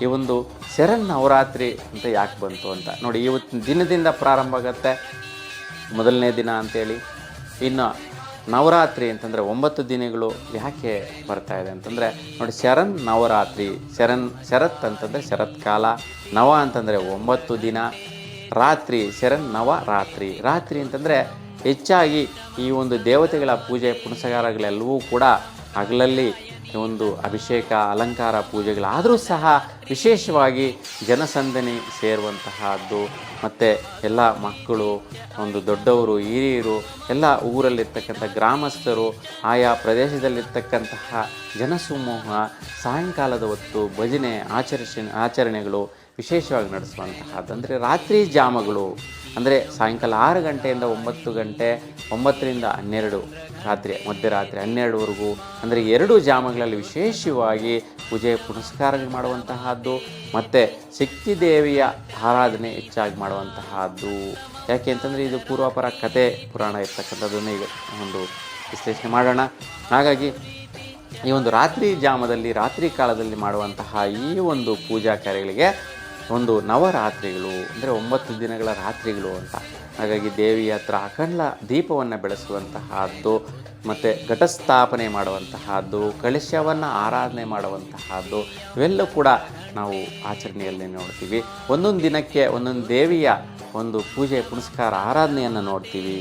ಈ ಒಂದು ಶರನ್ನವರಾತ್ರಿ ಅಂತ ಯಾಕೆ ಬಂತು ಅಂತ ನೋಡಿ. ಇವತ್ತು ದಿನದಿಂದ ಪ್ರಾರಂಭ ಆಗುತ್ತೆ, ಮೊದಲನೇ ದಿನ ಅಂಥೇಳಿ. ಇನ್ನು ನವರಾತ್ರಿ ಅಂತಂದರೆ 9 ದಿನಗಳು ಯಾಕೆ ಬರ್ತಾ ಇದೆ ಅಂತಂದರೆ ನೋಡಿ, ಶರನ್ನವರಾತ್ರಿ, ಶರತ್ ಅಂತಂದರೆ ಶರತ್ಕಾಲ, ನವ ಅಂತಂದರೆ 9 ದಿನ, ರಾತ್ರಿ ಶರನ್ನವರಾತ್ರಿ. ರಾತ್ರಿ ಅಂತಂದರೆ ಹೆಚ್ಚಾಗಿ ಈ ಒಂದು ದೇವತೆಗಳ ಪೂಜೆ ಪುನಸ್ಕಾರಗಳೆಲ್ಲವೂ ಕೂಡ ಹಗಲಲ್ಲಿ ಒಂದು ಅಭಿಷೇಕ ಅಲಂಕಾರ ಪೂಜೆಗಳಾದರೂ ಸಹ ವಿಶೇಷವಾಗಿ ಜನಸಂದಣಿ ಸೇರುವಂತಹದ್ದು, ಮತ್ತು ಎಲ್ಲ ಮಕ್ಕಳು, ಒಂದು ದೊಡ್ಡವರು, ಹಿರಿಯರು, ಎಲ್ಲ ಊರಲ್ಲಿರ್ತಕ್ಕಂಥ ಗ್ರಾಮಸ್ಥರು, ಆಯಾ ಪ್ರದೇಶದಲ್ಲಿರ್ತಕ್ಕಂತಹ ಜನಸಮೂಹ ಸಾಯಂಕಾಲದ ಹೊತ್ತು ಭಜನೆ ಆಚರಣೆಗಳು ವಿಶೇಷವಾಗಿ ನಡೆಸುವಂತಹದ್ದು. ಅಂದರೆ ರಾತ್ರಿ ಜಾಮಗಳು, ಅಂದರೆ ಸಾಯಂಕಾಲ 6 ಗಂಟೆಯಿಂದ 9 ಗಂಟೆ, 9ರಿಂದ 12 ರಾತ್ರಿ, ಮಧ್ಯರಾತ್ರಿ 12ವರೆಗೂ, ಅಂದರೆ 2 ಜಾಮಗಳಲ್ಲಿ ವಿಶೇಷವಾಗಿ ಪೂಜೆ ಪುನಸ್ಕಾರಗಳು ಮಾಡುವಂತಹದ್ದು, ಮತ್ತು ಶಕ್ತಿ ದೇವಿಯ ಆರಾಧನೆ ಹೆಚ್ಚಾಗಿ ಮಾಡುವಂತಹದ್ದು. ಯಾಕೆ ಅಂತಂದರೆ ಇದು ಪೂರ್ವಾಪರ ಕಥೆ ಪುರಾಣ ಇರ್ತಕ್ಕಂಥದ್ದನ್ನು ಈಗ ಒಂದು ವಿಶ್ಲೇಷಣೆ ಮಾಡೋಣ. ಹಾಗಾಗಿ ಈ ಒಂದು ರಾತ್ರಿ ಜಾಮದಲ್ಲಿ, ರಾತ್ರಿ ಕಾಲದಲ್ಲಿ ಮಾಡುವಂತಹ ಈ ಒಂದು ಪೂಜಾ ಕಾರ್ಯಗಳಿಗೆ ಒಂದು ನವರಾತ್ರಿಗಳು, ಅಂದರೆ 9 ದಿನಗಳ ರಾತ್ರಿಗಳು ಅಂತ. ಹಾಗಾಗಿ ದೇವಿಯ ಹತ್ರ ಅಖಂಡ ದೀಪವನ್ನು ಬೆಳೆಸುವಂತಹದ್ದು, ಮತ್ತು ಘಟಸ್ಥಾಪನೆ ಮಾಡುವಂತಹದ್ದು, ಕಳಶವನ್ನು ಆರಾಧನೆ ಮಾಡುವಂತಹದ್ದು, ಇವೆಲ್ಲ ಕೂಡ ನಾವು ಆಚರಣೆಯಲ್ಲಿ ನೋಡ್ತೀವಿ. ಒಂದೊಂದು ದಿನಕ್ಕೆ ಒಂದೊಂದು ದೇವಿಯ ಒಂದು ಪೂಜೆ ಪುನಸ್ಕಾರ ಆರಾಧನೆಯನ್ನು ನೋಡ್ತೀವಿ.